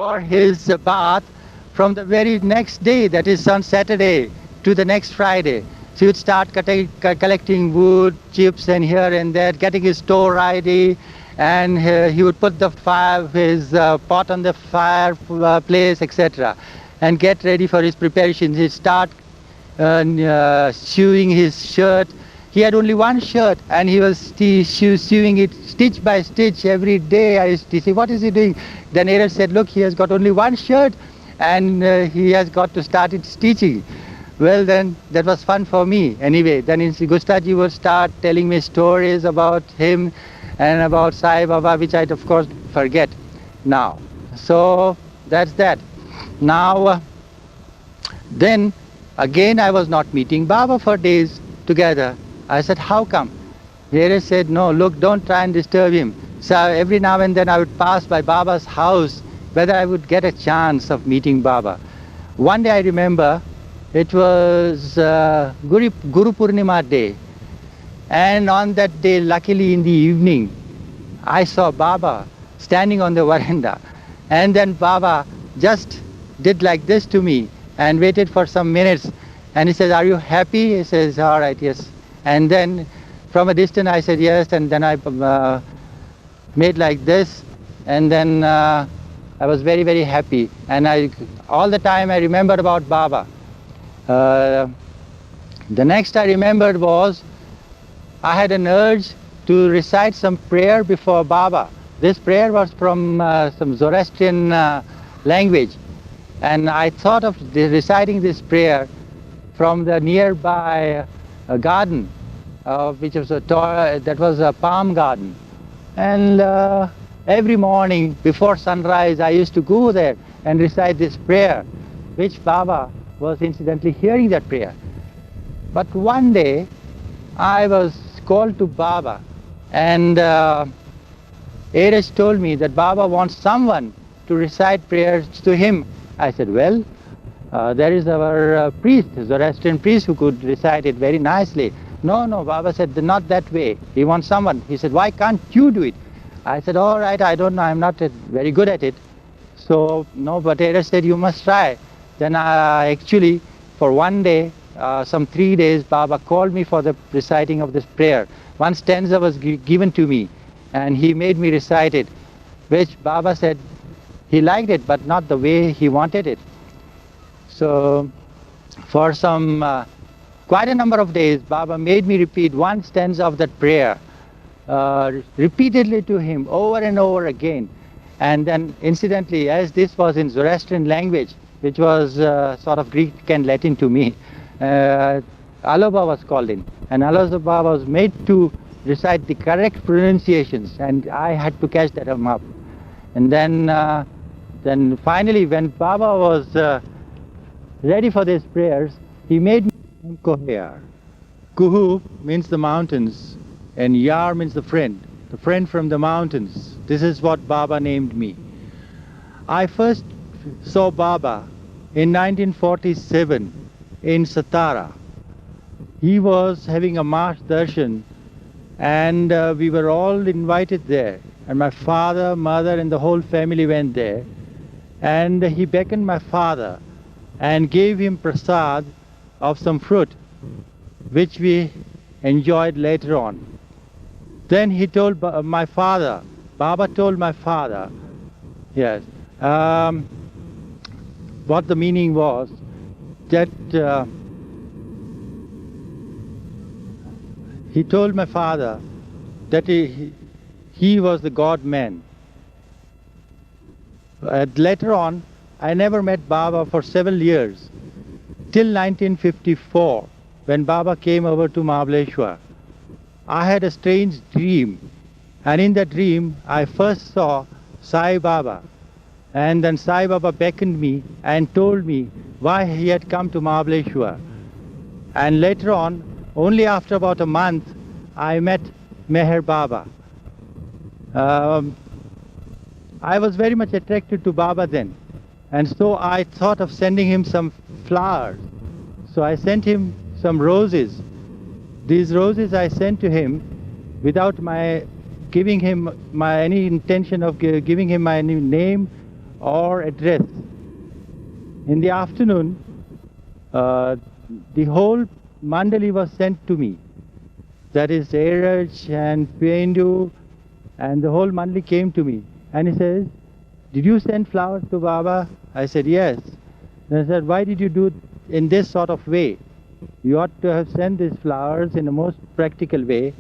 for his bath from the very next day, that is on Saturday, to the next Friday. So he would start collecting wood, chips, and here and there, getting his store ready, and he would put his pot on the fireplace, etc., and get ready for his preparations. He'd start sewing his shirt. He had only one shirt, and he was sewing it stitch by stitch every day. I used to say, what is he doing? The narrator said, look, he has got only one shirt, and he has got to start it stitching. Well, then that was fun for me. Anyway, then Gustaji would start telling me stories about him and about Sai Baba, which I of course forget now. So that's that. Now, then again I was not meeting Baba for days together. I said, how come? Narrator said, no, look, don't try and disturb him. So every now and then I would pass by Baba's house, whether I would get a chance of meeting Baba. One day I remember, it was Guru Purnima day, and on that day, luckily in the evening, I saw Baba standing on the veranda, and then Baba just did like this to me and waited for some minutes, and he says, are you happy? He says, all right, yes. And then from a distance I said yes, and then I made like this, and then I was very, very happy, and all the time I remembered about Baba. The next I remembered was I had an urge to recite some prayer before Baba. This prayer was from some Zorastrian language, and I thought of reciting this prayer from the nearby garden, which was that was a palm garden. And every morning before sunrise I used to go there and recite this prayer, which Baba was incidentally hearing that prayer. But one day I was called to Baba, and Eresh told me that Baba wants someone to recite prayers to him. I said, well, there is our priest, Zoroastrian priest, who could recite it very nicely. No, Baba said, not that way. He wants someone. He said, why can't you do it? I said, all right, I don't know, I'm not very good at it. So, no, but Eresh said, you must try. Then actually, for one day, some 3 days, Baba called me for the reciting of this prayer. One stanza was given to me, and he made me recite it, which Baba said he liked it, but not the way he wanted it. So, for some quite a number of days, Baba made me repeat one stanza of that prayer repeatedly to him, over and over again. And then, incidentally, as this was in Zoroastrian language, which was sort of Greek and Latin to me, Aloba was called in, and Aloba was made to recite the correct pronunciations, and I had to catch that up. And then finally, when Baba was ready for these prayers, he made me Kohiyar. Kuhu means the mountains, and Yar means the friend from the mountains. This is what Baba named me. I first saw Baba in 1947 in Satara. He was having a March darshan, and we were all invited there, and my father, mother, and the whole family went there, and he beckoned my father and gave him prasad of some fruit, which we enjoyed later on. Then he told my father, Baba told my father, yes, what the meaning was, that he told my father that he was the God-man. Later on, I never met Baba for several years, till 1954, when Baba came over to Mahabaleshwar. I had a strange dream, and in that dream I first saw Sai Baba, and then Sai Baba beckoned me and told me why he had come to Mahabaleshwar. And later on, only after about a month, I met Meher Baba. I was very much attracted to Baba then, and so I thought of sending him some flowers. So I sent him some roses. These roses I sent to him without my giving him any intention of giving him my name or address. In the afternoon, the whole Mandali was sent to me. That is, Eraj and Pendu and the whole Mandali came to me. And he says, "Did you send flowers to Baba?" I said, "Yes." Then I said, "Why did you do it in this sort of way? You ought to have sent these flowers in the most practical way,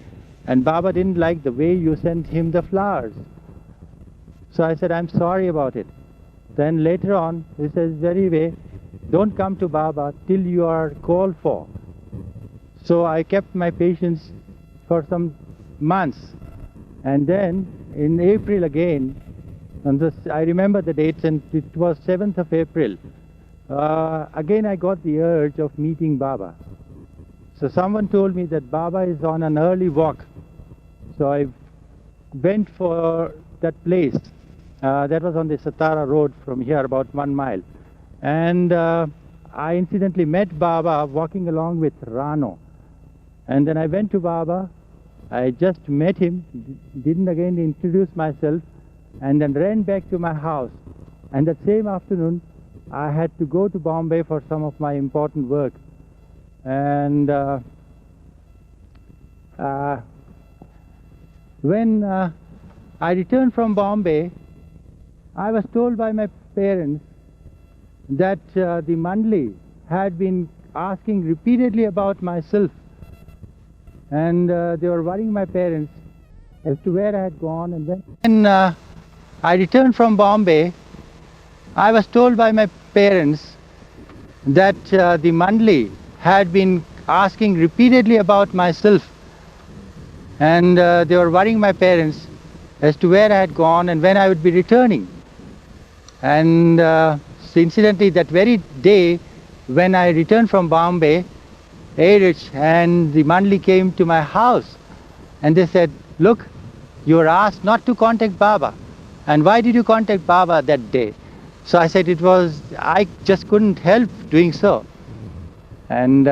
and Baba didn't like the way you sent him the flowers." So I said, "I'm sorry about it." Then later on, he says, "Very way, don't come to Baba till you are called for." So I kept my patience for some months. And then in April again, I remember the dates, and it was 7th of April. Again I got the urge of meeting Baba. So someone told me that Baba is on an early walk. So I went for that place. That was on the Satara road from here, about 1 mile. And I incidentally met Baba walking along with Rano. And then I went to Baba. I just met him, didn't again introduce myself, and then ran back to my house. And that same afternoon, I had to go to Bombay for some of my important work. And when I returned from Bombay, I was told by my parents that the Mandali had been asking repeatedly about myself, and they were worrying my parents as to where I had gone. And when I returned from Bombay, I was told by my parents that the Mandali had been asking repeatedly about myself, and they were worrying my parents as to where I had gone and when I would be returning. And so incidentally, that very day when I returned from Bombay, Erich and the Mandali came to my house, and they said, "Look, you were asked not to contact Baba. And why did you contact Baba that day?" So I said I just couldn't help doing so. And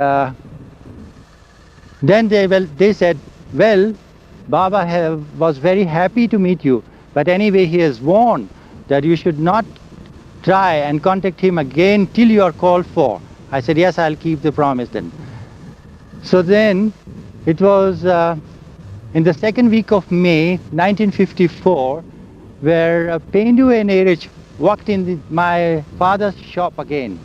then they said, "Well, Baba was very happy to meet you, but anyway he has warned that you should not try and contact him again till you are called for." I said, "Yes, I'll keep the promise then." So then it was in the second week of May 1954 where Pendu and Erich walked in my father's shop again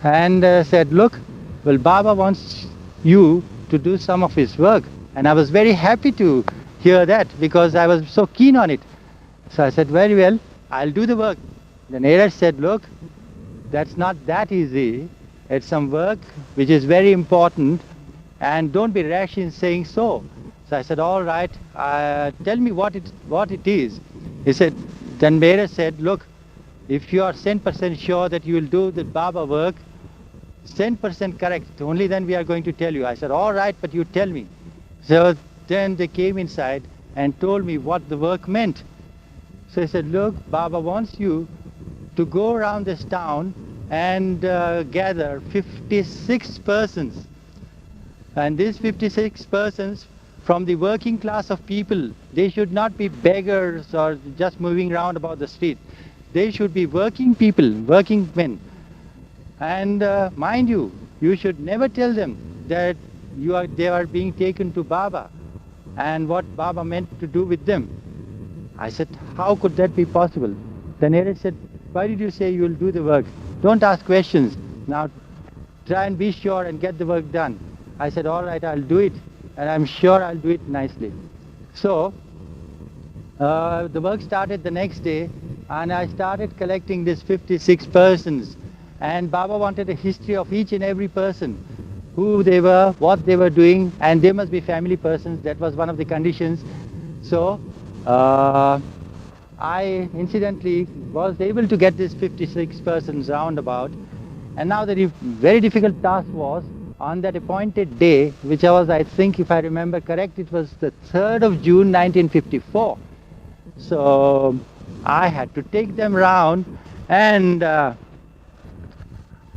and said, "Look, well, Baba wants you to do some of his work." And I was very happy to hear that because I was so keen on it. So I said, "Very well, I'll do the work." Then Erich said, "Look, that's not that easy. It's some work which is very important, and don't be rash in saying so." So I said, "All right, tell me what it is." He said, then Meher said, "Look, if you are 10% sure that you will do the Baba work, 10% correct, only then we are going to tell you." I said, "All right, but you tell me." So then they came inside and told me what the work meant. So he said, "Look, Baba wants you to go around this town and gather 56 persons. And these 56 persons from the working class of people, they should not be beggars or just moving around about the street. They should be working people, working men. And mind you, you should never tell them that they are being taken to Baba and what Baba meant to do with them." I said, "How could that be possible?" Then Erich said, "Why did you say you will do the work? Don't ask questions. Now try and be sure and get the work done." I said, "All right, I'll do it, and I'm sure I'll do it nicely." So the work started the next day, and I started collecting these 56 persons. And Baba wanted a history of each and every person, who they were, what they were doing, and they must be family persons. That was one of the conditions. So I incidentally was able to get these 56 persons roundabout. And now the very difficult task was, on that appointed day, which was, I think, if I remember correct, it was the 3rd of June 1954. So I had to take them round, and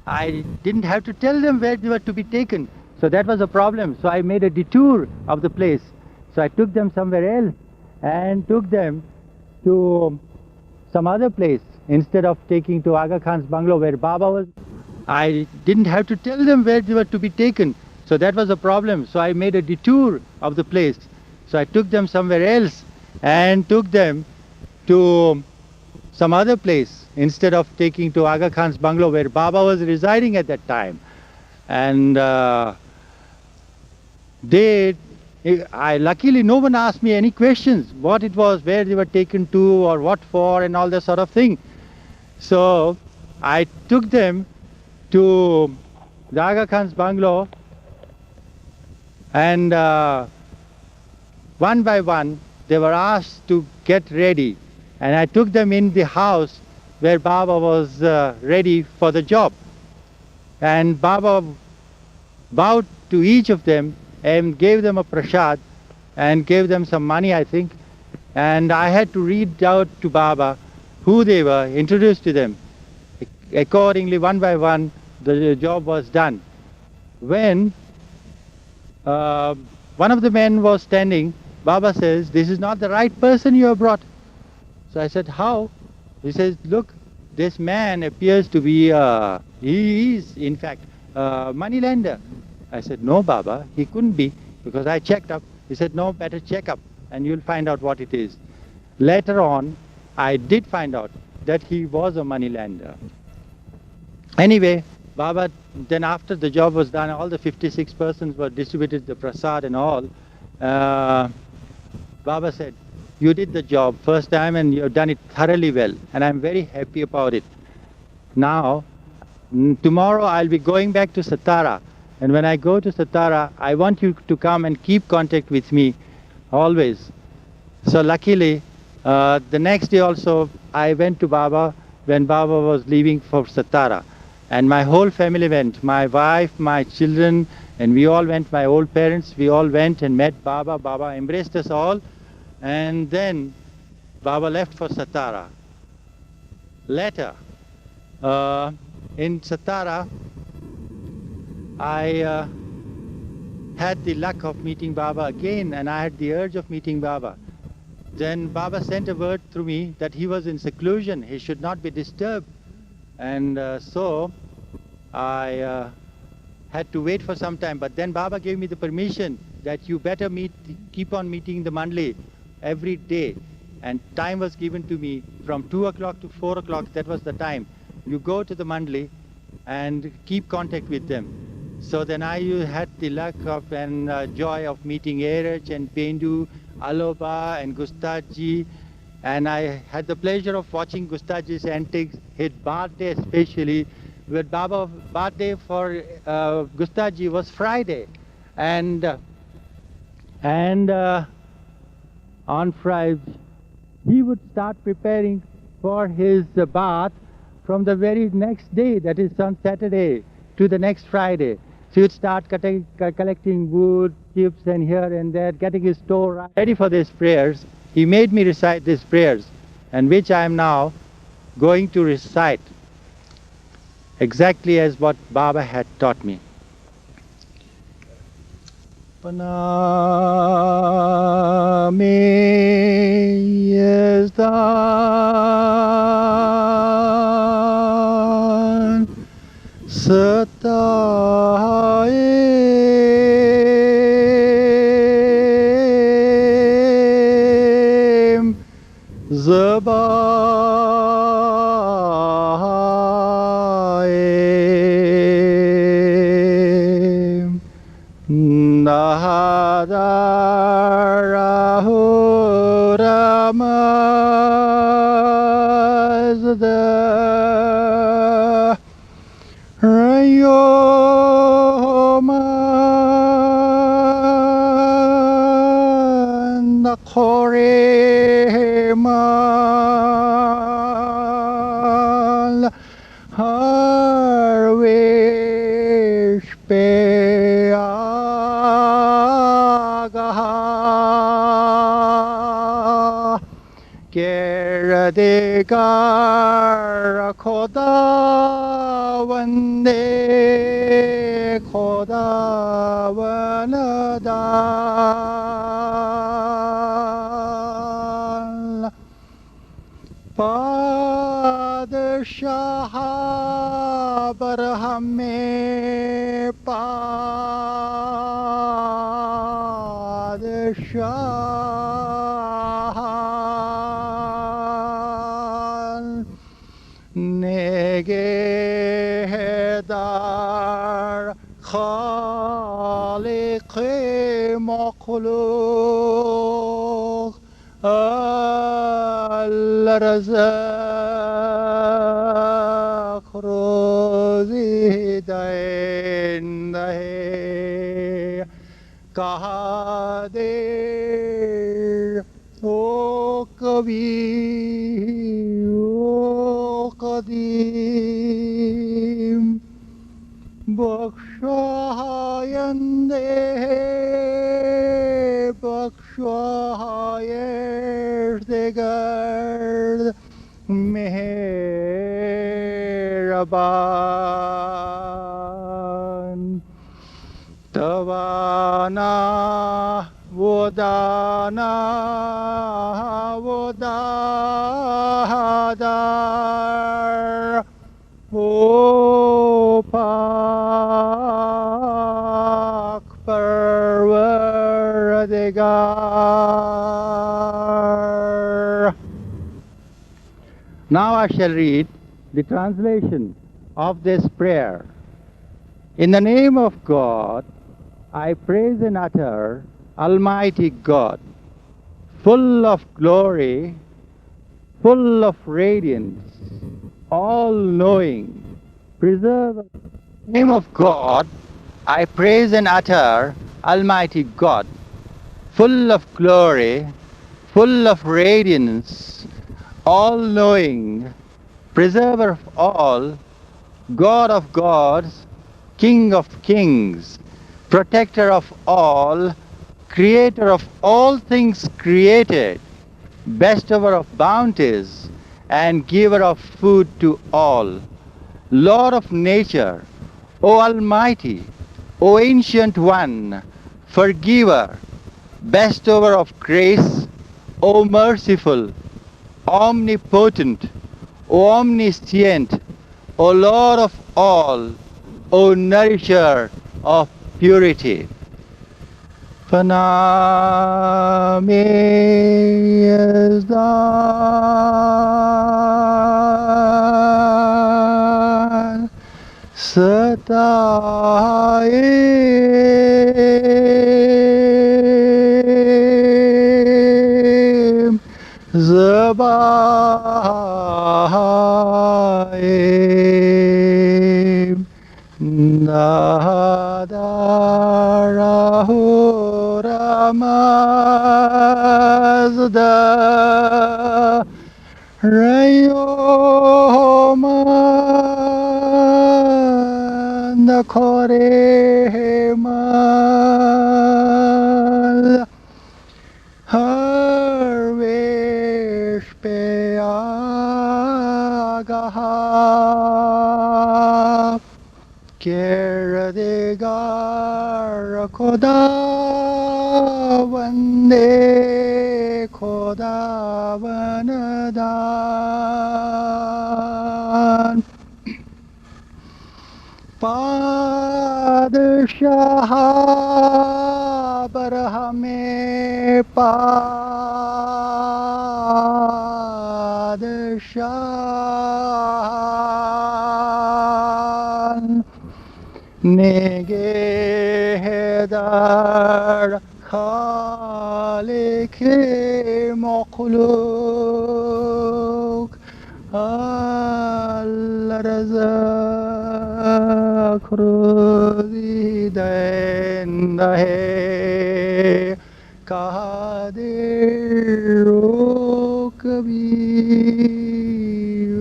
I didn't have to tell them where they were to be taken. So that was a problem. So I made a detour of the place. So I took them somewhere else and took them to some other place instead of taking to Aga Khan's bungalow where Baba was. I didn't have to tell them where they were to be taken. So that was a problem. So I made a detour of the place. So I took them somewhere else and took them to some other place instead of taking to Aga Khan's bungalow where Baba was residing at that time. And luckily no one asked me any questions, what it was, where they were taken to or what for and all that sort of thing. So I took them to the Aga Khan's bungalow, and one by one they were asked to get ready, and I took them in the house where Baba was ready for the job. And Baba bowed to each of them and gave them a prasad and gave them some money, I think. And I had to read out to Baba who they were, introduce to them. Accordingly, one by one, the job was done. When one of the men was standing, Baba says, "This is not the right person you have brought." So I said, "How?" He says, "Look, this man appears to be, he is in fact a moneylender." I said, "No, Baba, he couldn't be, because I checked up." He said, "No, better check up and you'll find out what it is." Later on, I did find out that he was a moneylender. Anyway, Baba, then after the job was done, all the 56 persons were distributed the prasad and all. Baba said, "You did the job first time and you've done it thoroughly well, and I'm very happy about it. Now, tomorrow I'll be going back to Satara, and when I go to Satara, I want you to come and keep contact with me always." So luckily, the next day also, I went to Baba when Baba was leaving for Satara. And my whole family went, my wife, my children, and we all went, my old parents, we all went and met Baba. Baba embraced us all. And then Baba left for Satara. Later, in Satara, I had the luck of meeting Baba again, and I had the urge of meeting Baba. Then Baba sent a word through me that he was in seclusion, he should not be disturbed. And so I had to wait for some time, but then Baba gave me the permission that you better keep on meeting the Mandali every day. And time was given to me from 2 o'clock to 4 o'clock, that was the time. You go to the Mandali and keep contact with them. So then I had the luck of and joy of meeting Erich and Pendu, Aloba and Gustaji. And I had the pleasure of watching Gustaji's antics, his birthday especially. But Baba's birthday for Gustaji was Friday. And on Friday, he would start preparing for his bath from the very next day, that is on Saturday, to the next Friday. So he would start collecting wood, chips and here and there, getting his store ready for these prayers. He made me recite these prayers, and which I am now going to recite exactly as what Baba had taught me. Paname yezdan sataim zabaim nahadarahu ramazda rayoman nakoremal harwish peagaha keradekar khoda vande khoda vanadal Shah Barhame Padshah Negehedar Khaliq Makhluq Al-Razaq Rozi Dain Dahe Kahadir O Kabir O Qadim Bakshayande Bakshayerdigard Meheraban Tavana Vodana Vodadar O Pak Parvardigar. Now I shall read the translation of this prayer. In the name of God, I praise and utter Almighty God, full of glory, full of radiance, all-knowing, preserver. In the name of God, I praise and utter Almighty God, full of glory, full of radiance, all-knowing, preserver of all, God of gods, King of kings, protector of all, creator of all things created, bestower of bounties, and giver of food to all, Lord of nature, O Almighty, O Ancient One, Forgiver, bestower of grace, O Merciful, Omnipotent, O Omniscient, O Lord of all, O Nourisher of purity. Faname Yazdan Satayim Zabayim Nadarahu Ramazda Rayoman Koremal Harvish Peagaha Kirdigar Koda Vande Koda Vanadan Padshah Barhame Padshah Negehedar Khalik Makhluq Al-Razaq Rozi Dain Dahe Kahadir O Kabir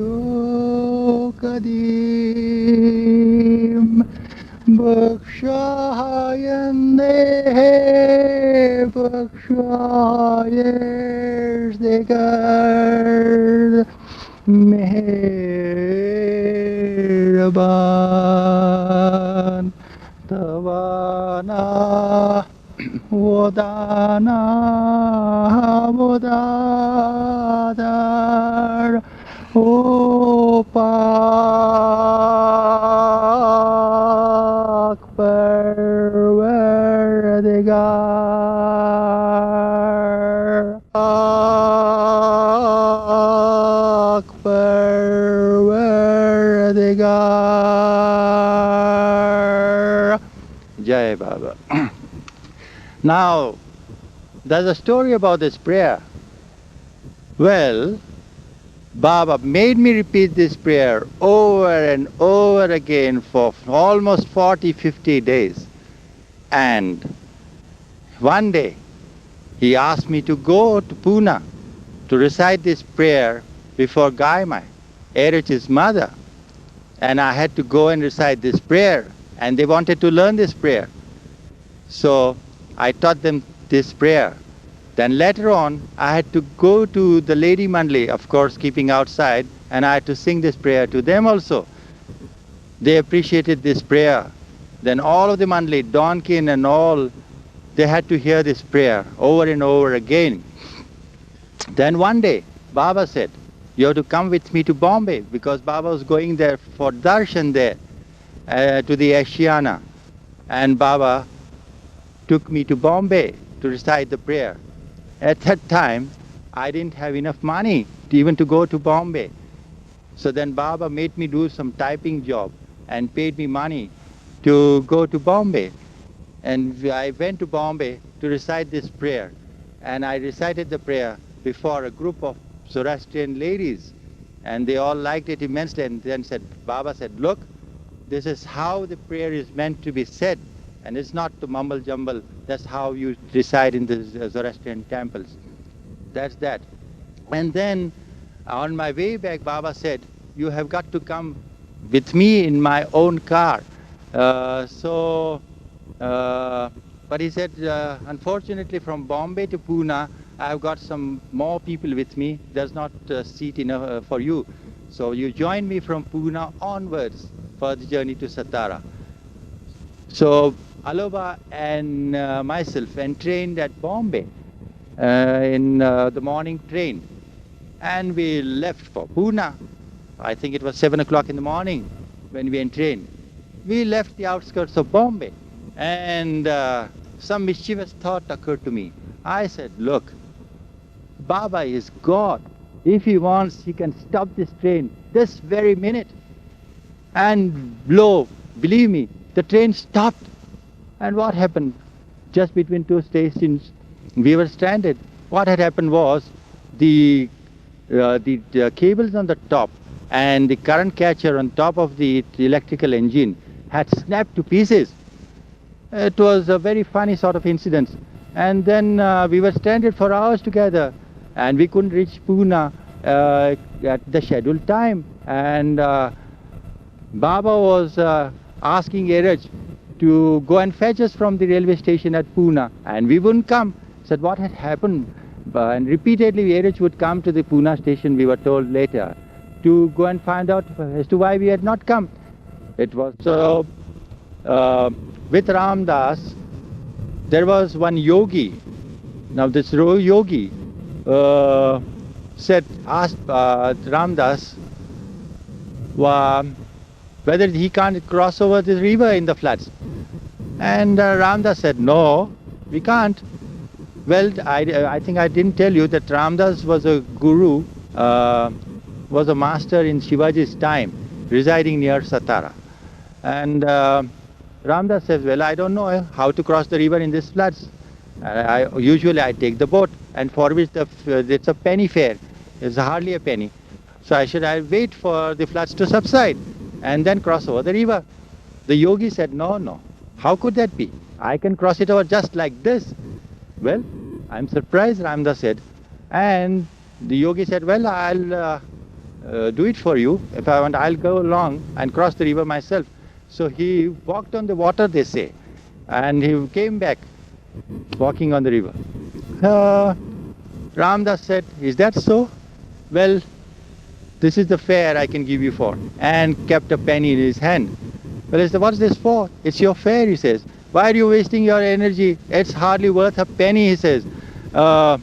O Qadim Bakshayande Bakshayerdigard Meheraban Tavana Vodana Vodadar O Pak Parvardigar, Pak Parvardigar. Jai Baba. Now, there's a story about this prayer. Well, Baba made me repeat this prayer over and over again for almost 40-50 days. And one day, he asked me to go to Pune to recite this prayer before Gaimai, Erich's mother. And I had to go and recite this prayer. And they wanted to learn this prayer. So I taught them this prayer. Then later on, I had to go to the lady Mandali, of course, keeping outside, and I had to sing this prayer to them also. They appreciated this prayer. Then all of the Mandali, Donkin and all, they had to hear this prayer over and over again. Then one day, Baba said, you have to come with me to Bombay, because Baba was going there for darshan there, to the Ashiana. And Baba took me to Bombay to recite the prayer. At that time, I didn't have enough money even to go to Bombay. So then Baba made me do some typing job and paid me money to go to Bombay. And I went to Bombay to recite this prayer. And I recited the prayer before a group of Zorastrian ladies. And they all liked it immensely. And then Baba said, look, this is how the prayer is meant to be said. And it's not to mumble jumble. That's how you recite in the Zoroastrian temples. That's that. And then on my way back, Baba said, you have got to come with me in my own car. But he said, unfortunately from Bombay to Pune, I've got some more people with me. There's not a seat enough for you. So you join me from Pune onwards for the journey to Satara. So Aloba and myself entrained at Bombay in the morning train. And we left for Pune. I think it was 7 o'clock in the morning when we entrained. We left the outskirts of Bombay. And some mischievous thought occurred to me. I said, look, Baba is God. If he wants, he can stop this train this very minute. And lo, believe me, the train stopped. And what happened? Just between two stations, we were stranded. What had happened was the cables on the top and the current catcher on top of the electrical engine had snapped to pieces. It was a very funny sort of incident. And then we were stranded for hours together, and we couldn't reach Pune at the scheduled time. And Baba was asking Erich to go and fetch us from the railway station at Pune, and we wouldn't come. Said what had happened, and repeatedly Erich would come to the Pune station, we were told later, to go and find out as to why we had not come. It was so. With Ramdas, there was one yogi. Now this yogi asked Ramdas whether he can't cross over the river in the floods. And Ramdas said, no, we can't. Well, I think I didn't tell you that Ramdas was a guru, was a master in Shivaji's time, residing near Satara. And Ramdas says, well, I don't know how to cross the river in these floods. Usually I take the boat, and for which it's a penny fare. It's hardly a penny. So I wait for the floods to subside and then cross over the river. The yogi said, no, how could that be? I can cross it over just like this. Well, I'm surprised, Ramdas said. And the yogi said, well, I'll do it for you. If I want, I'll go along and cross the river myself. So he walked on the water, they say, and he came back walking on the river. Ramdas said, is that so? Well, this is the fare I can give you for, and kept a penny in his hand. Well, he said, what's this for? It's your fare, he says. Why are you wasting your energy? It's hardly worth a penny, he says. I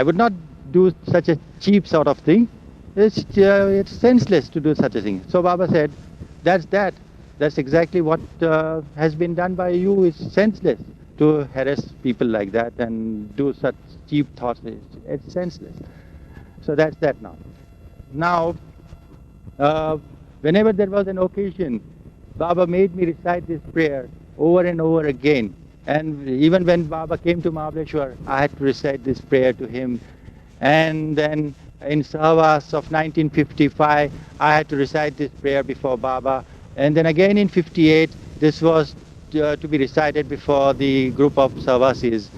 would not do such a cheap sort of thing. it's senseless to do such a thing. So Baba said, that's that. That's exactly what has been done by you. It's senseless to harass people like that and do such cheap thoughts. It's senseless. So that's that now. Now, whenever there was an occasion, Baba made me recite this prayer over and over again. And even when Baba came to Mahabaleshwar, I had to recite this prayer to him. And then in Sahwas of 1955, I had to recite this prayer before Baba. And then again in 58, this was to be recited before the group of Sahwasis.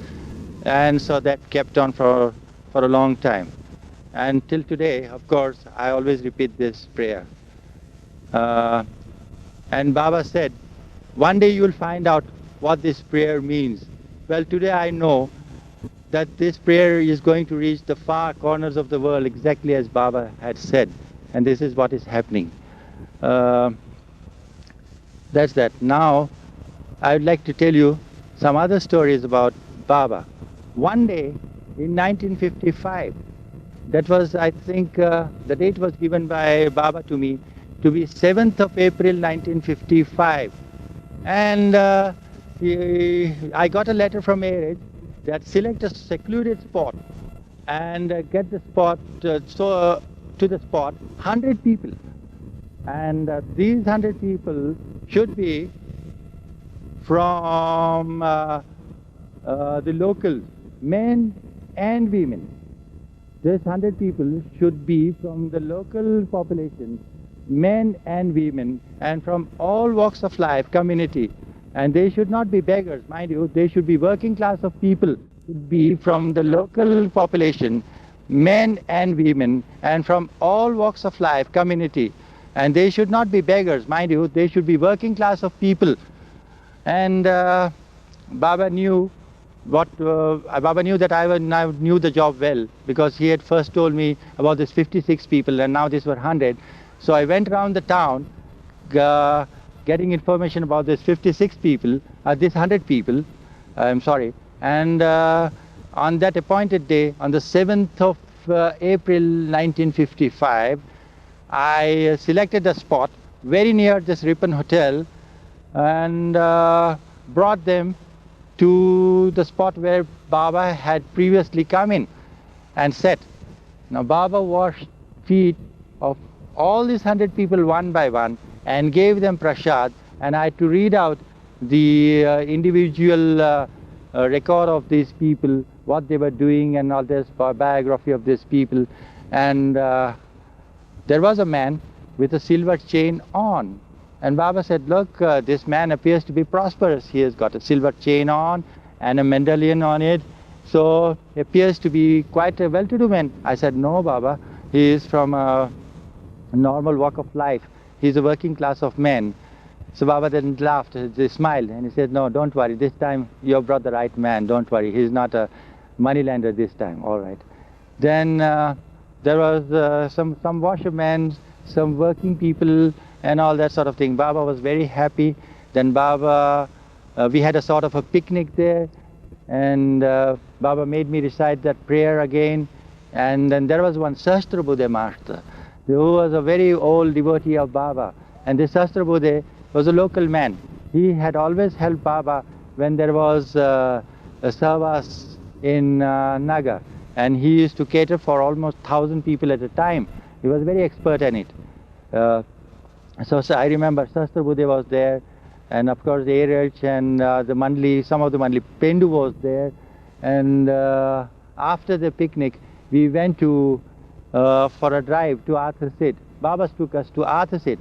And so that kept on for a long time. And till today, of course, I always repeat this prayer. And Baba said, one day you will find out what this prayer means. Well, today I know that this prayer is going to reach the far corners of the world exactly as Baba had said. And this is what is happening. That's that. Now, I would like to tell you some other stories about Baba. One day in 1955, that was, I think, the date was given by Baba to me to be 7th of April 1955. And I got a letter from Marriage that select a secluded spot and get the spot, to the spot 100 people. And these 100 people should be from the locals, men and women. This 100 people should be from the local population, men and women, and from all walks of life, community. And they should not be beggars, mind you, they should be working class of people, should be from the local population, men and women, and from all walks of life, community. And they should not be beggars, mind you, they should be working class of people. And Baba knew that I knew the job well, because he had first told me about this 56 people and now these were 100. So I went around the town getting information about this 56 people, this 100 people, I'm sorry. And on that appointed day, on the 7th of April 1955, I selected a spot very near this Ripon Hotel and brought them to the spot where Baba had previously come in and sat. Now Baba washed feet of all these 100 people one by one and gave them prasad, and I had to read out the individual record of these people, what they were doing and all this biography of these people. And there was a man with a silver chain on. And Baba said, look, this man appears to be prosperous. He has got a silver chain on and a medallion on it. So he appears to be quite a well-to-do man. I said, no, Baba, he is from a normal walk of life. He's a working class of men. So Baba then laughed, he smiled, and he said, no, don't worry, this time you have brought the right man, don't worry. He's not a moneylender this time, all right. Then there was some washermen, some working people, and all that sort of thing. Baba was very happy. Then Baba, we had a sort of a picnic there, and Baba made me recite that prayer again. And then there was one Sahasrabudhe Master, who was a very old devotee of Baba. And this Sahasrabudhe was a local man. He had always helped Baba when there was a Sahwas in Naga. And he used to cater for almost 1,000 people at a time. He was very expert in it. So I remember Sahasrabudhe was there, and of course the Erich and the Mandali, some of the Mandali, Pendu was there. And after the picnic, we went to for a drive to Arthur Seat. Baba took us to Arthur Seat.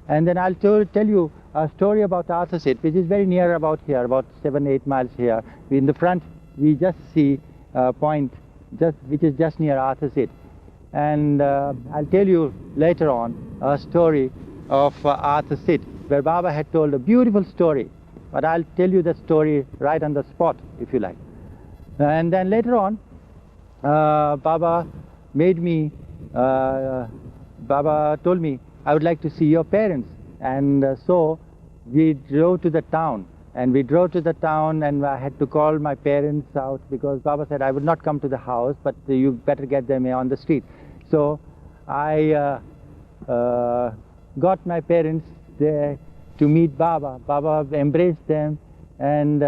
And then I'll tell you a story about Arthur Seat, which is very near about here, about 7-8 miles here. In the front, we just see a point which is just near Arthur Seat. And I'll tell you later on a story of Arthur Seat, where Baba had told a beautiful story. But I'll tell you the story right on the spot, if you like. And then later on, Baba told me, I would like to see your parents. And so we drove to the town. And we drove to the town, and I had to call my parents out because Baba said I would not come to the house, but you better get them on the street. So I got my parents there to meet Baba. Baba embraced them and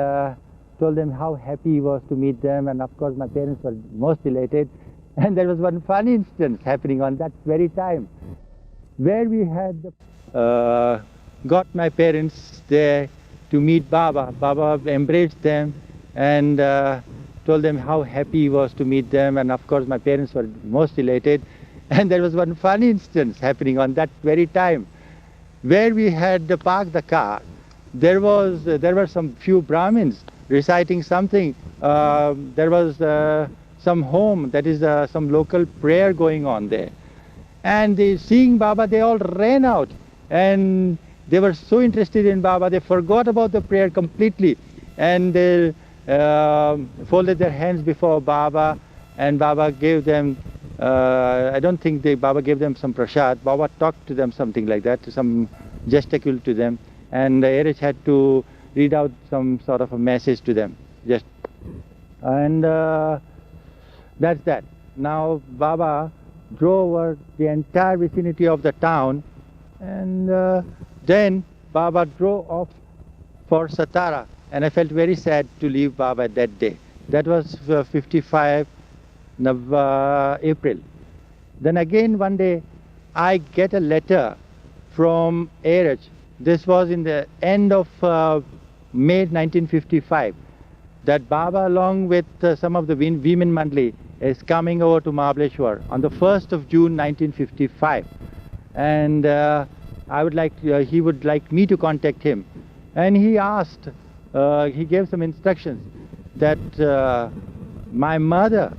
told them how happy he was to meet them, and of course my parents were most elated. And there was one funny instance happening on that very time, where we had got my parents there to meet Baba. Baba embraced them and told them how happy he was to meet them, and of course my parents were most elated. And there was one funny instance happening on that very time, where we had parked the car. There were some few Brahmins reciting something. There was some home, that is some local prayer going on there. And seeing Baba, they all ran out, and they were so interested in Baba, they forgot about the prayer completely, and they folded their hands before Baba, and Baba gave them, I don't think Baba gave them some prasad. Baba talked to them something like that, some gesticulate to them, and Erich had to read out some sort of a message to them. And that's that. Now Baba drove over the entire vicinity of the town, and then Baba drove off for Satara, and I felt very sad to leave Baba that day. That was 55 April. Then again one day I get a letter from Erich. This was in the end of May 1955, that Baba along with some of the women Mandali is coming over to Mahabaleshwar on the 1st of June 1955, and he would like me to contact him. And he asked, he gave some instructions that my mother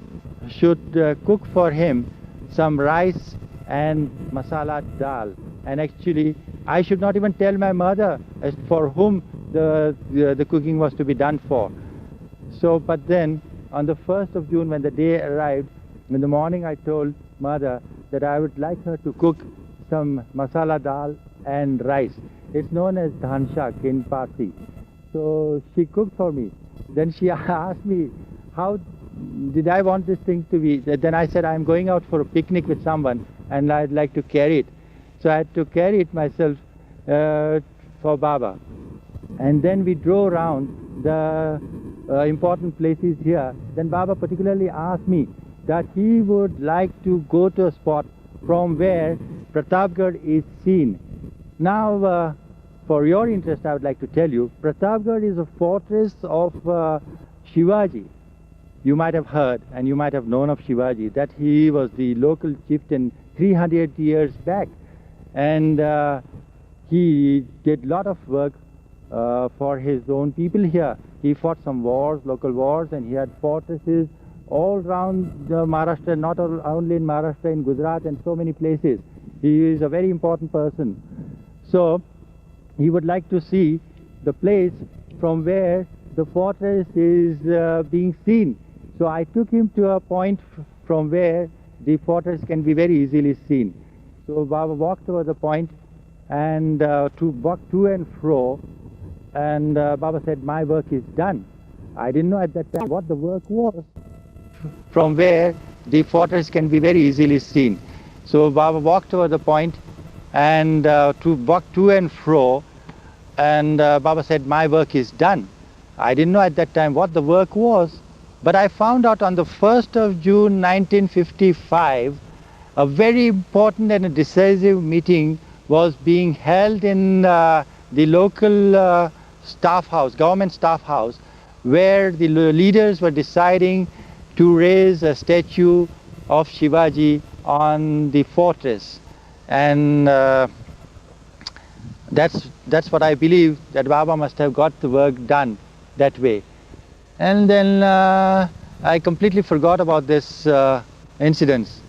should cook for him some rice and masala dal, and actually I should not even tell my mother as for whom the cooking was to be done for. So, but then on the 1st of June, when the day arrived, in the morning I told mother that I would like her to cook some masala dal and rice. It's known as dhan shak in Parsi. So she cooked for me. Then she asked me, how did I want this thing to be? Then I said, I'm going out for a picnic with someone and I'd like to carry it. So I had to carry it myself for Baba. And then we drove around the important places here. Then Baba particularly asked me that he would like to go to a spot from where Pratapgarh is seen. Now, for your interest, I would like to tell you, Pratapgarh is a fortress of Shivaji. You might have heard and you might have known of Shivaji, that he was the local chieftain 300 years back. And he did a lot of work for his own people here. He fought some wars, local wars, and he had fortresses all around Maharashtra, not only in Maharashtra, in Gujarat and so many places. He is a very important person. So he would like to see the place from where the fortress is being seen. So I took him to a point from where the fortress can be very easily seen. So Baba walked over the point and walked to and fro, and Baba said, my work is done. I didn't know at that time what the work was, from where the fortress can be very easily seen. So Baba walked over the point and walked to and fro, and Baba said, my work is done. I didn't know at that time what the work was, but I found out on the 1st of June 1955, a very important and a decisive meeting was being held in the local staff house, government staff house, where the leaders were deciding to raise a statue of Shivaji on the fortress. And that's what I believe, that Baba must have got the work done that way. And then I completely forgot about this incidents.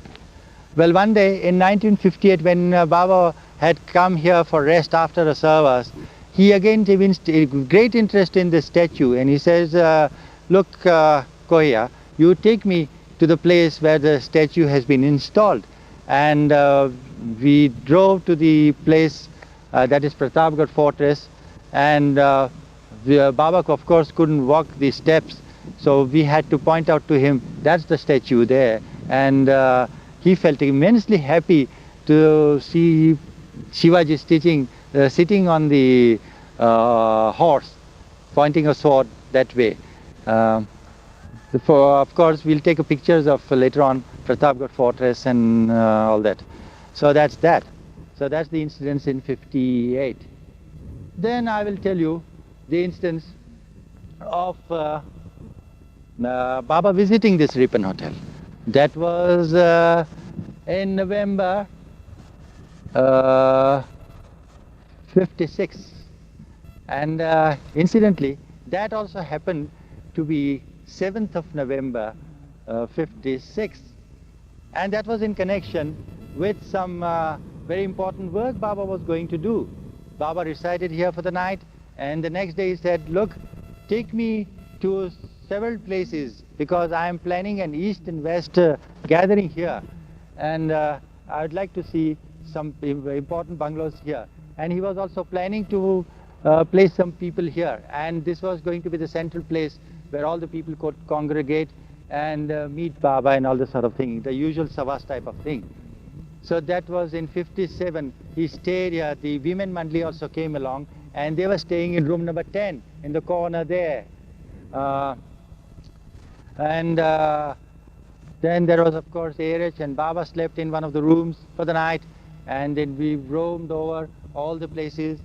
Well, one day in 1958, when Baba had come here for rest after a service, he again evinced great interest in the statue, and he says, look, Kohiyar, you take me to the place where the statue has been installed. And we drove to the place that is Pratapgarh Fortress, and Baba of course couldn't walk the steps, so we had to point out to him, that's the statue there. And he felt immensely happy to see Shivaji sitting on the horse, pointing a sword that way. Of course, we'll take pictures of later on Pratapgarh Fortress and all that. So that's that. So that's the incidents in 58. Then I will tell you the instance of Baba visiting this Ripon Hotel. That was in November 56. And incidentally, that also happened to be 7th of November 56. And that was in connection with some very important work Baba was going to do. Baba resided here for the night, and the next day he said, look, take me to several places because I am planning an East and West gathering here, and I would like to see some important bungalows here. And he was also planning to place some people here, and this was going to be the central place where all the people could congregate and meet Baba and all this sort of thing, the usual Savas type of thing. So that was in 57. He stayed here. The women Mandali also came along, and they were staying in room number 10 in the corner there. Then there was, of course, Erich, and Baba slept in one of the rooms for the night, and then we roamed over all the places.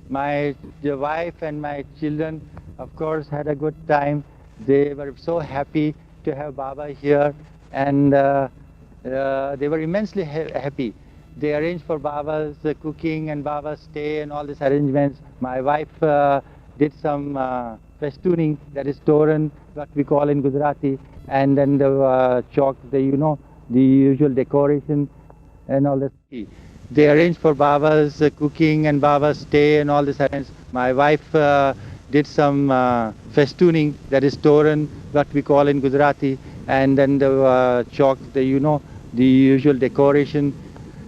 My wife and my children, of course, had a good time. They were so happy to have Baba here, and they were immensely happy. They arranged for Baba's cooking and Baba's stay and all these arrangements. My wife did some festooning, that is toran, what we call in Gujarati, and then the chalk, the usual decoration and all that. They arranged for Baba's cooking and Baba's stay and all this arrangements. My wife did some festooning, that is toran, what we call in Gujarati, and then the chalk, the usual decoration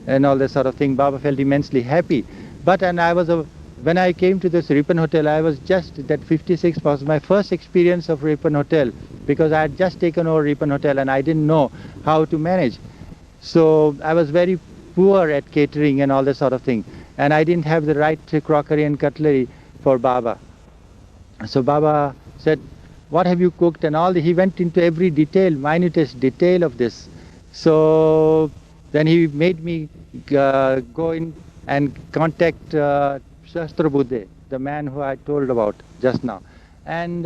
and all that sort of thing. Baba felt immensely happy. And when I came to this Ripon Hotel, I was just, that 56 was my first experience of Ripon Hotel, because I had just taken over Ripon Hotel and I didn't know how to manage. So I was very poor at catering and all that sort of thing, and I didn't have the right crockery and cutlery for Baba. So Baba said, what have you cooked and all? He went into every detail, minutest detail of this. So then he made me go in and contact Shastrabuddhe, the man who I told about just now. And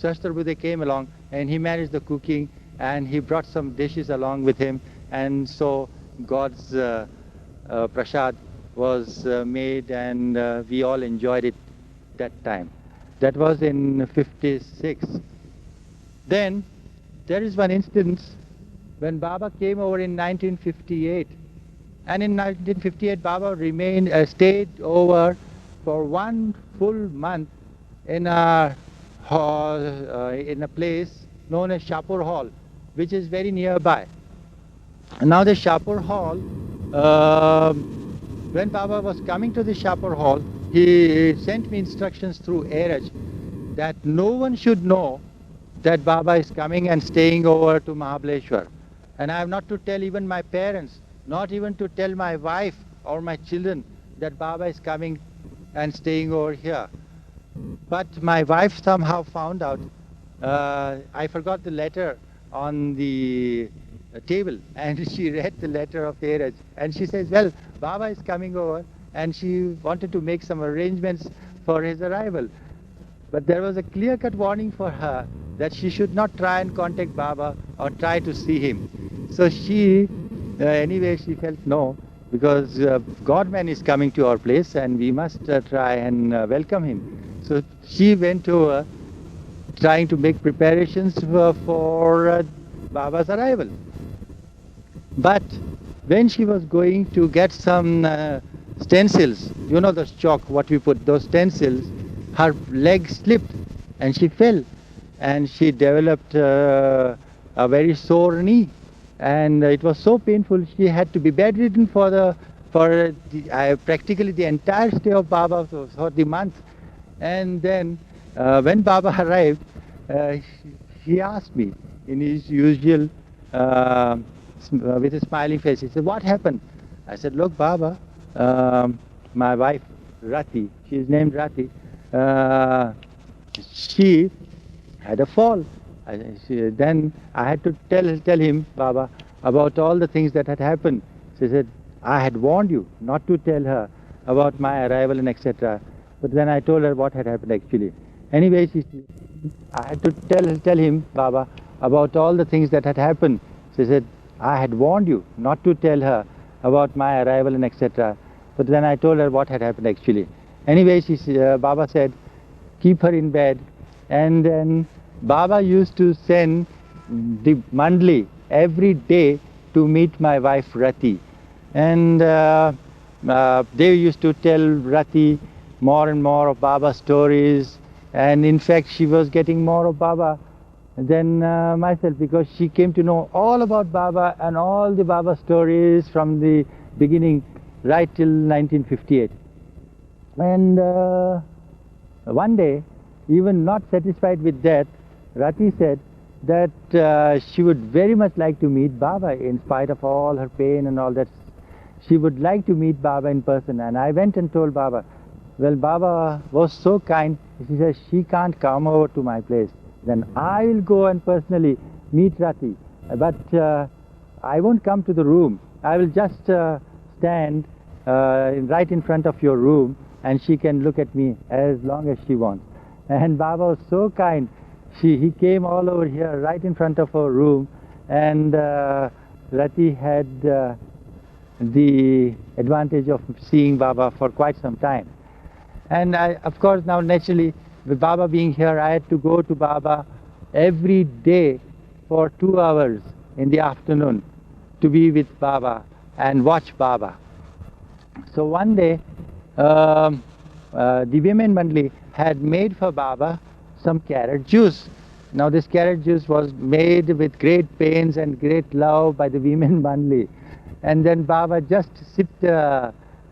Shastrabuddhe came along and he managed the cooking, and he brought some dishes along with him, and so God's prasad was made, and we all enjoyed it that time. That was in 56. Then there is one instance when Baba came over in 1958, and in 1958 Baba stayed over for 1 full month in a place known as Shapur Hall, which is very nearby. Now the Shapur Hall, when Baba was coming to the Shapur Hall, he sent me instructions through Erich that no one should know that Baba is coming and staying over to Mahabaleshwar. And I have not to tell even my parents, not even to tell my wife or my children that Baba is coming and staying over here. But my wife somehow found out. I forgot the letter on the table, and she read the letter of Erich, and she says, well, Baba is coming over, and she wanted to make some arrangements for his arrival. But there was a clear-cut warning for her that she should not try and contact Baba or try to see him. So she, anyway, she felt no, because God-man is coming to our place and we must try and welcome him. So she went over trying to make preparations for Baba's arrival. But when she was going to get some stencils, you know those chalk, what we put, those stencils, her leg slipped and she fell, and she developed a very sore knee, and it was so painful she had to be bedridden for practically the entire stay of Baba, for the month. And then when Baba arrived, he asked me in his usual with a smiling face. He said, "What happened?" I said, "Look, Baba, my wife, Rati, she is named Rati, she had a fall. Then I had to tell him, Baba, about all the things that had happened." She said, "I had warned you not to tell her about my arrival and etc. But then I told her what had happened actually. Anyway, I had to tell him, Baba, about all the things that had happened." She said, "I had warned you not to tell her about my arrival and etc. But then I told her what had happened actually." Anyway, Baba said, "Keep her in bed." And then Baba used to send the Mandali every day to meet my wife Rati. And they used to tell Rati more and more of Baba's stories. And in fact, she was getting more of Baba than myself, because she came to know all about Baba and all the Baba stories from the beginning right till 1958. And one day, even not satisfied with that, Rati said that she would very much like to meet Baba in spite of all her pain and all that. She would like to meet Baba in person. And I went and told Baba. Well, Baba was so kind. She said, "She can't come over to my place. Then I will go and personally meet Rati. But I won't come to the room. I will just stand right in front of your room, and she can look at me as long as she wants." And Baba was so kind. He came all over here right in front of her room, and Rati had the advantage of seeing Baba for quite some time. And of course, now naturally, with Baba being here, I had to go to Baba every day for 2 hours in the afternoon to be with Baba and watch Baba. So one day, the women Mandali had made for Baba some carrot juice. Now this carrot juice was made with great pains and great love by the women Mandali. And then Baba just sipped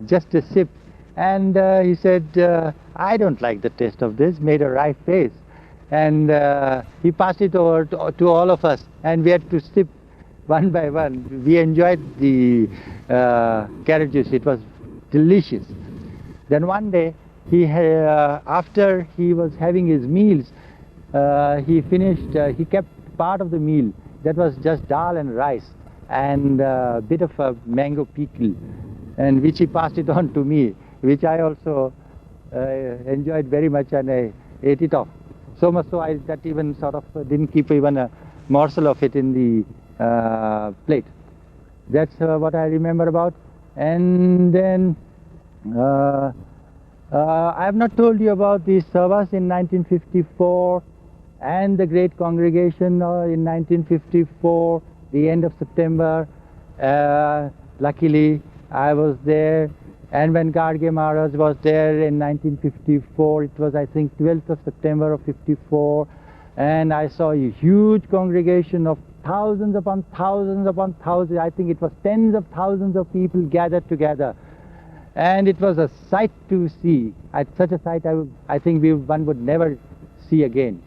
just a sip, and he said, "I don't like the taste of this," made a wry face. And he passed it over to all of us, and we had to sip one by one. We enjoyed the carrot juice. It was delicious. Then one day, after he was having his meals, he kept part of the meal that was just dal and rice and a bit of a mango pickle, and which he passed it on to me, which I also enjoyed very much, and I ate it off. So much so that even sort of didn't keep even a morsel of it in the plate. That's what I remember about. And then I have not told you about the Savas in 1954 and the great congregation in 1954, the end of September. Luckily, I was there. And when Garge Maharaj was there in 1954, it was, I think, 12th of September of 54, and I saw a huge congregation of thousands upon thousands upon thousands. I think it was tens of thousands of people gathered together. And it was a sight to see. Such a sight I think one would never see again.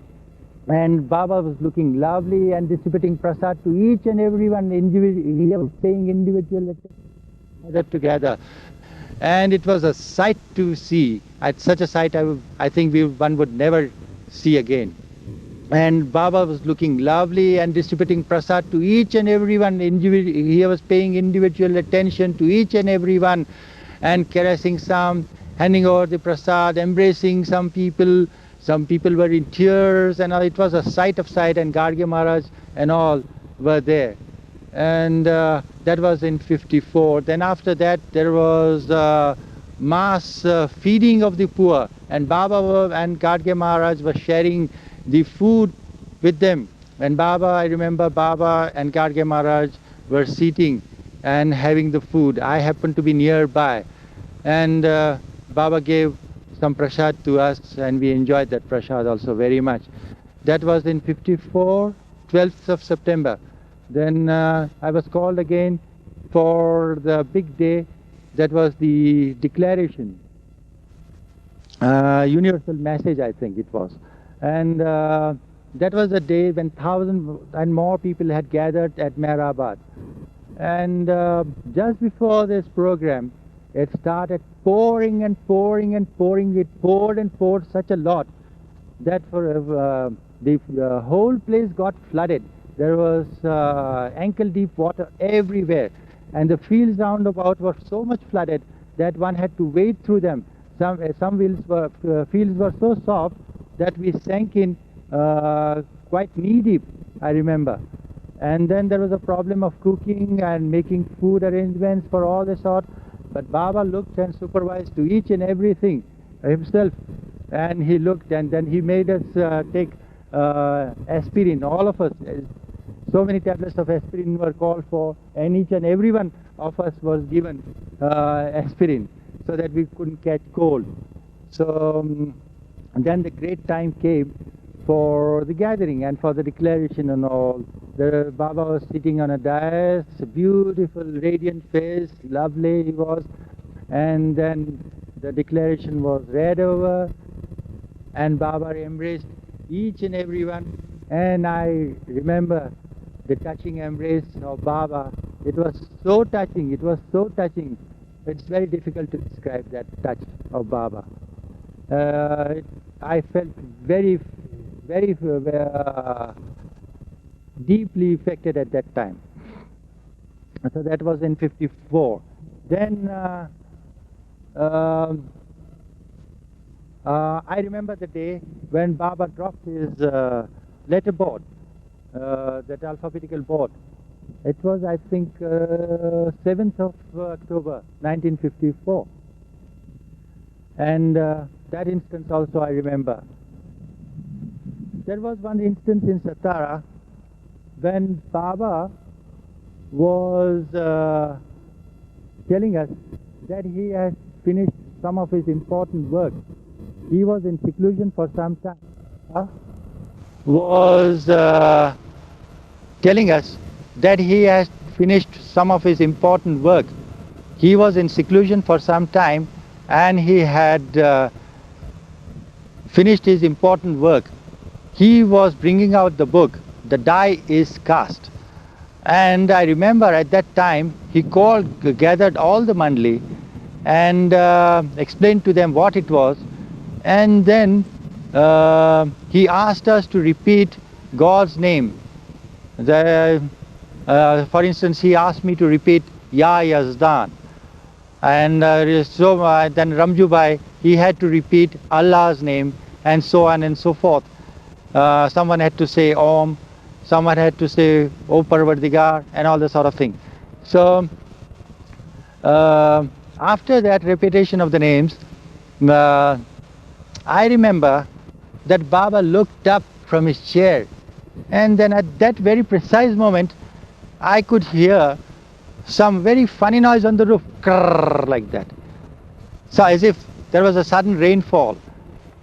And Baba was looking lovely and distributing prasad to each and every one. He was paying individual gathered together. And it was a sight to see. Such a sight I think one would never see again. And Baba was looking lovely and distributing prasad to each and every one. He was paying individual attention to each and every one, and caressing some, handing over the prasad, embracing some people. Some people were in tears, and it was a sight of sight, and Garge Maharaj and all were there. And that was in 54. Then after that, there was mass feeding of the poor, and Baba and Garge Maharaj were sharing the food with them. And I remember Baba and Garge Maharaj were sitting and having the food. I happened to be nearby, and Baba gave some prasad to us, and we enjoyed that prasad also very much. That was in 54, 12th of September. Then I was called again for the big day. That was the declaration, universal message, I think it was. And that was the day when thousands and more people had gathered at Meherabad. And just before this program, it started pouring and pouring and pouring. It poured and poured such a lot that the whole place got flooded. There was ankle-deep water everywhere, and the fields round about were so much flooded that one had to wade through them. Some fields were so soft that we sank in quite knee-deep, I remember. And then there was a problem of cooking and making food arrangements for all the sort. But Baba looked and supervised to each and everything himself. And he looked, and then he made us take aspirin, all of us. So many tablets of aspirin were called for, and each and every one of us was given aspirin so that we couldn't catch cold. So and then the great time came for the gathering and for the declaration and all. The Baba was sitting on a dais, beautiful, radiant face, lovely he was. And then the declaration was read over, and Baba embraced each and every one. And I remember the touching embrace of Baba. It was so touching, it was so touching. It's very difficult to describe that touch of Baba. I felt very deeply affected at that time. So that was in 54. Then I remember the day when Baba dropped his letter board, that alphabetical board. It was, I think, 7th of October 1954. And that instance also I remember. There was one instance in Satara when Baba was telling us that he has finished some of his important work. He was in seclusion for some time. Was telling us that he has finished some of his important work. He was in seclusion for some time, and he had finished his important work. He was bringing out the book, The Die is Cast. And I remember at that time he gathered all the Mandali and explained to them what it was. And then he asked us to repeat God's name. For instance, he asked me to repeat Ya Yazdan. And then Ramju Bhai, he had to repeat Allah's name, and so on and so forth. Someone had to say Om, someone had to say O Parvardigar, and all this sort of thing. So after that repetition of the names, I remember that Baba looked up from his chair, and then at that very precise moment I could hear some very funny noise on the roof, krrr, like that. So as if there was a sudden rainfall,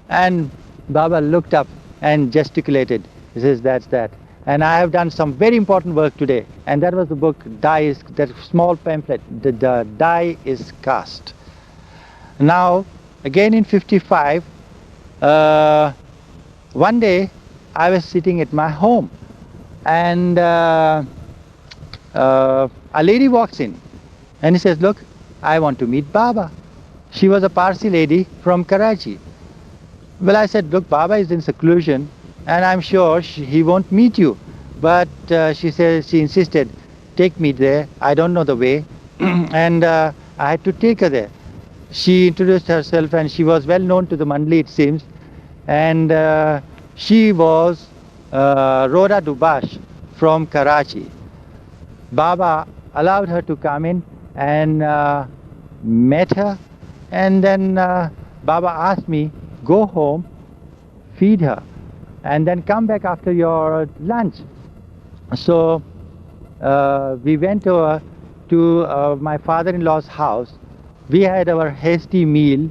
and Baba looked up and gesticulated. He says, that's that. And I have done some very important work today, and that was the book, that small pamphlet, the Die is Cast. Now, again in 55, one day I was sitting at my home, and a lady walks in, and he says, look, I want to meet Baba. She was a Parsi lady from Karachi. Well, I said, look, Baba is in seclusion, and I'm sure he won't meet you. But she insisted, take me there. I don't know the way. And I had to take her there. She introduced herself, and she was well known to the Mandali, it seems. And she was Rhoda Dubash from Karachi. Baba allowed her to come in and met her, and then Baba asked me, go home, feed her, and then come back after your lunch. So we went over to my father-in-law's house. We had our hasty meal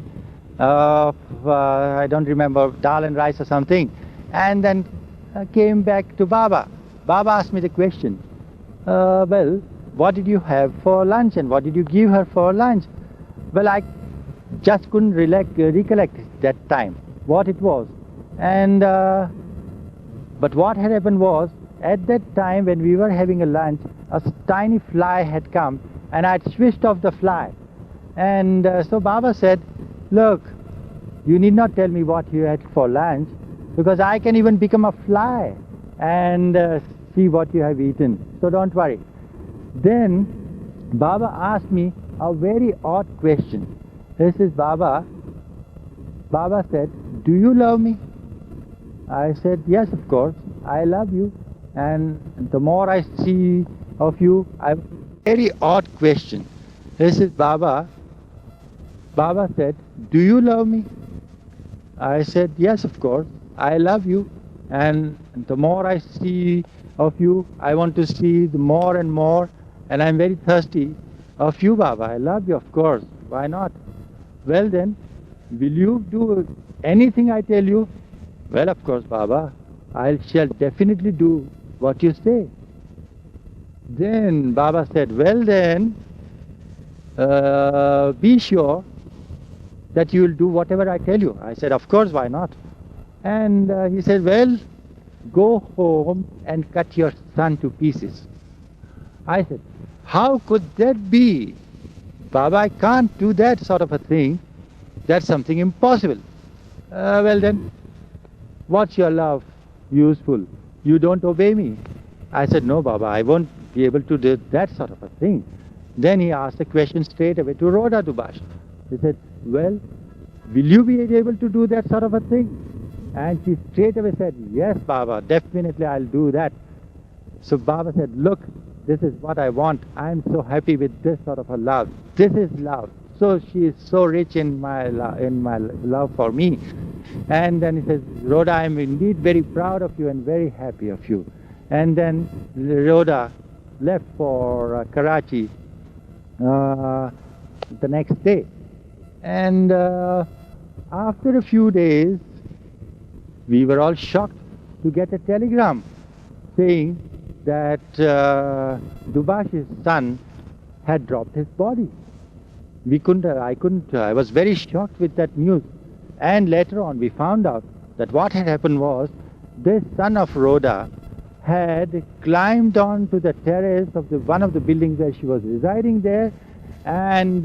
of, I don't remember, dal and rice or something, and then came back to Baba. Baba asked me the question, well, what did you have for lunch, and what did you give her for lunch? Well, I just couldn't recollect that time what it was. And but what had happened was, at that time when we were having a lunch, a tiny fly had come, and I had swished off the fly. And so Baba said, look, you need not tell me what you had for lunch, because I can even become a fly and see what you have eaten. So don't worry. Then Baba asked me a very odd question. This is Baba. Baba said, do you love me? I said, yes, of course, I love you. And the more I see of you, very odd question. This is Baba. Baba said, do you love me? I said, yes, of course, I love you. And the more I see of you, I want to see the more and more. And I'm very thirsty of you, Baba. I love you, of course. Why not? Well then, will you do anything I tell you? Well, of course, Baba. I shall definitely do what you say. Then Baba said, well then, be sure that you will do whatever I tell you. I said, of course, why not? And he said, well, go home and cut your son to pieces. I said, how could that be? Baba, I can't do that sort of a thing. That's something impossible. Well then, what's your love useful? You don't obey me. I said, no, Baba, I won't be able to do that sort of a thing. Then he asked a question straight away to Rhoda Dubash. He said, well, will you be able to do that sort of a thing? And she straight away said, yes, Baba, definitely I'll do that. So Baba said, look, this is what I want. I'm so happy with this sort of a love. This is love. So she is so rich in my love for me. And then he says, Rhoda, I'm indeed very proud of you and very happy of you. And then Rhoda left for Karachi the next day. And after a few days, we were all shocked to get a telegram saying that Dubash's son had dropped his body. I was very shocked with that news. And later on we found out that what had happened was, this son of Rhoda had climbed on to the terrace of one of the buildings where she was residing there, and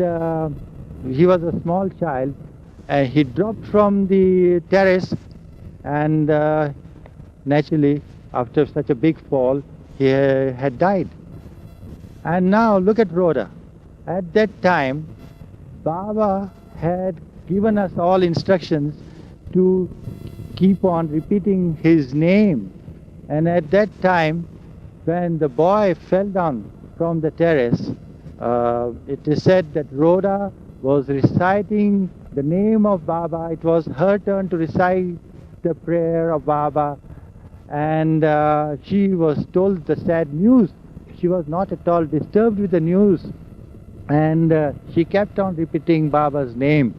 he was a small child, and he dropped from the terrace, and naturally after such a big fall he had died. And now look at Rhoda. At that time Baba had given us all instructions to keep on repeating his name. And at that time, when the boy fell down from the terrace, it is said that Rhoda was reciting the name of Baba. It was her turn to recite the prayer of Baba. And she was told the sad news. She was not at all disturbed with the news. And she kept on repeating Baba's name.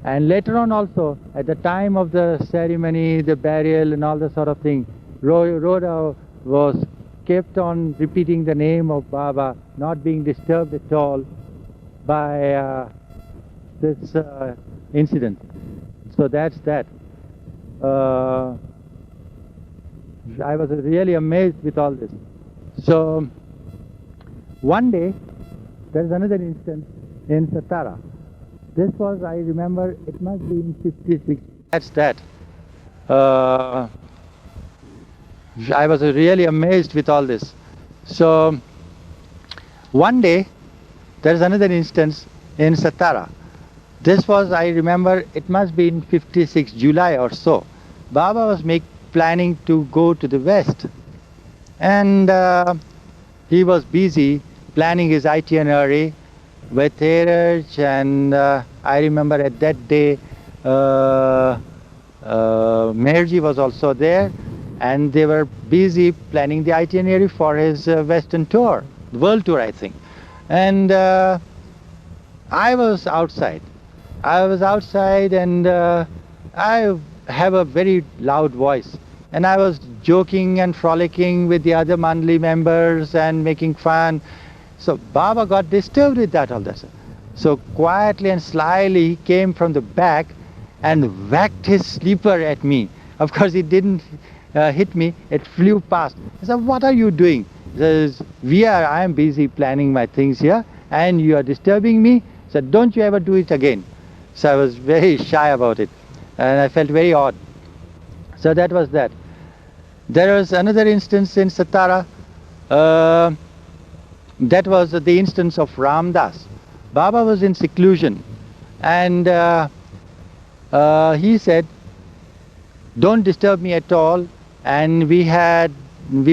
And later on also, at the time of the ceremony, the burial and all the sort of thing, Rhoda was kept on repeating the name of Baba, not being disturbed at all by this incident. So that's that. I was really amazed with all this. So one day, there is another instance in Satara. This was, I remember, it must be in 56. That's that. I was really amazed with all this. So one day, there is another instance in Satara. This was, I remember, it must be in 56 July or so. Baba was planning to go to the west. And he was busy planning his itinerary with Heritage, and I remember at that day Meherji was also there, and they were busy planning the itinerary for his western tour, the world tour I think. And I was outside. And I have a very loud voice. And I was joking and frolicking with the other Mandali members and making fun. So Baba got disturbed with that all this. So quietly and slyly he came from the back and whacked his slipper at me. Of course it didn't hit me, it flew past. I said, what are you doing? Says, I am busy planning my things here and you are disturbing me. Said, don't you ever do it again. So I was very shy about it and I felt very odd. So that was that. There was another instance in Satara. Uh, that was the instance of Ramdas. Baba was in seclusion and he said, don't disturb me at all. And we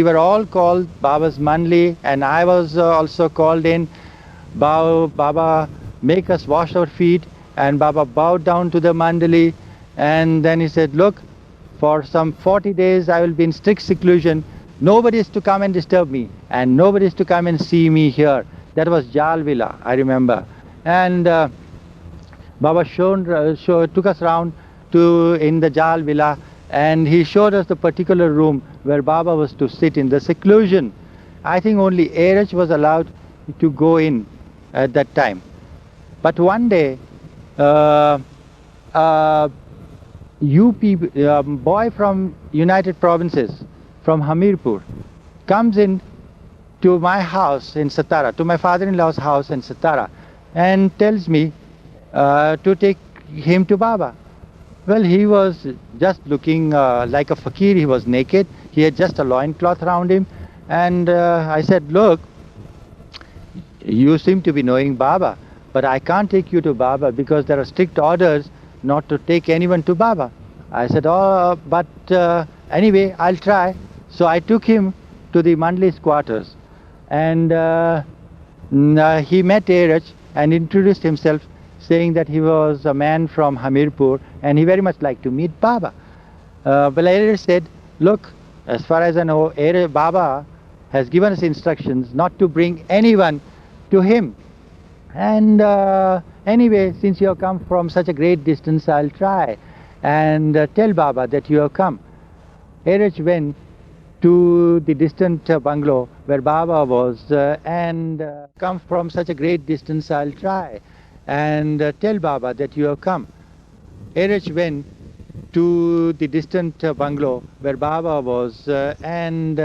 were all called Baba's Mandali and I was also called in. Baba make us wash our feet and Baba bowed down to the Mandali and then he said, look, for some 40 days I will be in strict seclusion. Nobody is to come and disturb me and nobody is to come and see me here. That was Jal Villa, I remember. And Baba took us round in the Jal Villa and he showed us the particular room where Baba was to sit in the seclusion. I think only Erich was allowed to go in at that time. But one day, boy from United Provinces, from Hamirpur, comes in to my house in Satara, to my father-in-law's house in Satara, and tells me to take him to Baba. Well, he was just looking like a fakir. He was naked. He had just a loincloth around him. And I said, look, you seem to be knowing Baba, but I can't take you to Baba because there are strict orders not to take anyone to Baba. I said, oh, but anyway, I'll try. So I took him to the Mandali's quarters. And he met Erich and introduced himself, saying that he was a man from Hamirpur and he very much liked to meet Baba. But Erich said, look, as far as I know, Baba has given us instructions not to bring anyone to him. And anyway, since you have come from such a great distance, I'll try and tell Baba that you have come. Erich went to the distant bungalow where Baba was and come from such a great distance, I'll try and tell Baba that you have come. Erich went to the distant bungalow where Baba was and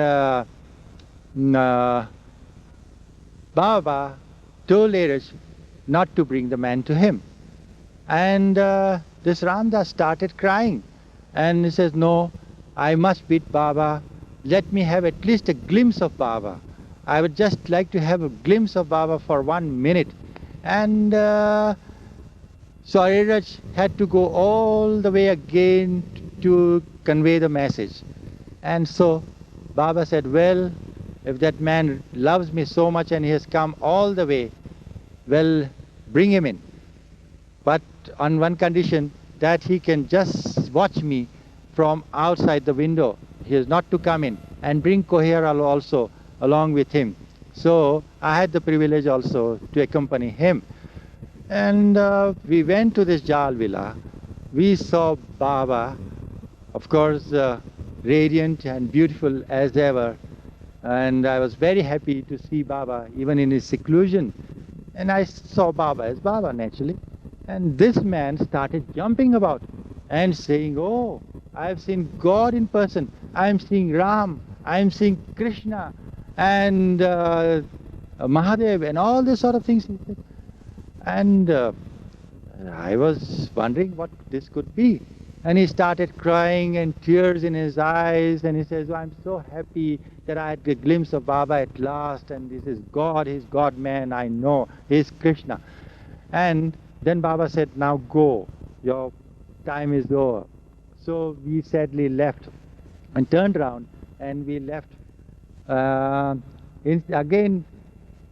Baba told Erich not to bring the man to him. And this Ramdas started crying and he says, no, I must beat Baba. Let me have at least a glimpse of Baba. I would just like to have a glimpse of Baba for 1 minute. And so Erich had to go all the way again to convey the message. And so Baba said, well, if that man loves me so much and he has come all the way, well, bring him in. But on one condition, that he can just watch me from outside the window. He is not to come in, and bring Kohiyar also along with him. So I had the privilege also to accompany him. And we went to this Jal Villa. We saw Baba, of course, radiant and beautiful as ever. And I was very happy to see Baba even in his seclusion. And I saw Baba as Baba naturally. And this man started jumping about and saying, oh, I've seen God in person. I'm seeing Ram. I'm seeing Krishna and Mahadev and all these sort of things. And I was wondering what this could be. And he started crying and tears in his eyes. And he says, oh, I'm so happy that I had a glimpse of Baba at last. And this is God, he's God man, I know. He's Krishna. And then Baba said, now go. Your time is over. So we sadly left and turned around and we left. Again,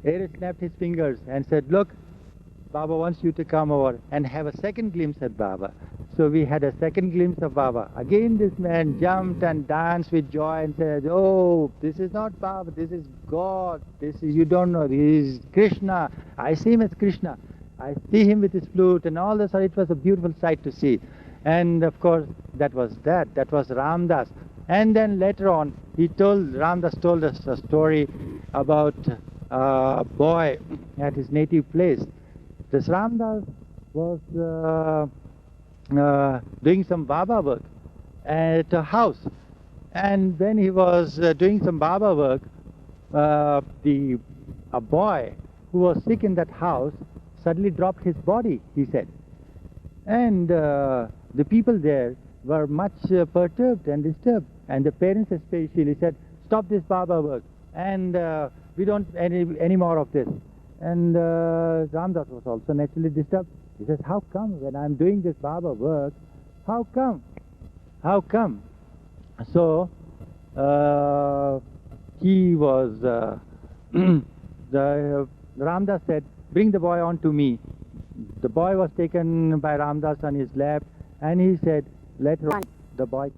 Erich snapped his fingers and said, look, Baba wants you to come over and have a second glimpse at Baba. So we had a second glimpse of Baba. Again this man jumped and danced with joy and said, oh, this is not Baba, this is God. This is, you don't know, this is Krishna. I see him as Krishna. I see him with his flute and all this. It was a beautiful sight to see. And of course, that was Ramdas. And then later on, Ramdas told us a story about a boy at his native place. This Ramdas was doing some Baba work at a house. And when he was doing some Baba work, a boy who was sick in that house suddenly dropped his body, he said. And the people there were much perturbed and disturbed. And the parents especially said, stop this Baba work, and we don't any more of this. And Ramdas was also naturally disturbed. He says, how come when I'm doing this Baba work, how come? How come? So he was, Ramdas said, bring the boy on to me. The boy was taken by Ramdas on his lap, and he said, let the boy